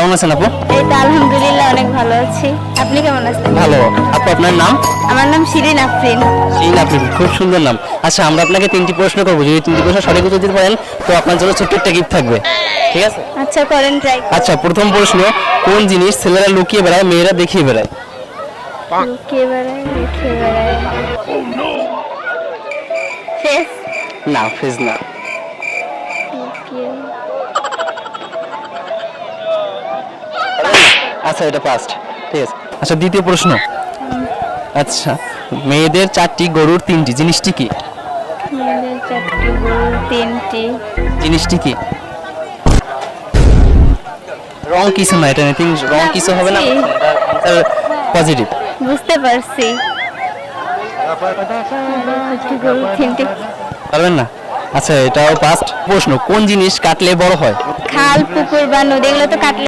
কেমন আছেন আপু? এই তো আলহামদুলিল্লাহ অনেক ভালো আছি। আপনি কেমন আছেন? ভালো। আপু আপনার নাম? আমার নাম শিরিন আফরিন। শিন আফরিন, খুব সুন্দর নাম। আচ্ছা, আমরা আপনাকে 3টি প্রশ্ন করবো, যদি 3টি প্রশ্ন সঠিক উত্তর দিতে পারেন তো আপনার জন্য ছোট্ট একটা গিফট থাকবে, ঠিক আছে? আচ্ছা করেন ট্রাই। আচ্ছা, প্রথম প্রশ্ন, কোন জিনিস ছেলেরা লুকিয়ে বেড়ায় মেয়েরা দেখিয়ে বেড়ায়? লুকিয়ে বেড়ায় দেখিয়ে বেড়ায়। ফেস। না, ফেজ না। লুকিয়ে। আচ্ছা, এটা ফার্স্ট, ঠিক আছে। আচ্ছা, দ্বিতীয় প্রশ্ন। আচ্ছা, মেয়েদের 4টি গরুর 3টি, জিনিসটি কি? মেয়েদের 4টি গরু 3টি। জিনিসটি কি? রং কিছু না, এটা এনিথিং রং কিছু হবে না, পজিটিভ। বুঝতে পারছি। 4টি গরু 3টি। পারবেন না? আচ্ছা, এটাও ফার্স্ট প্রশ্ন, কোন জিনিস কাটলে বড় হয়? খাল পুকুর বা নদী এগুলো তো কাটলে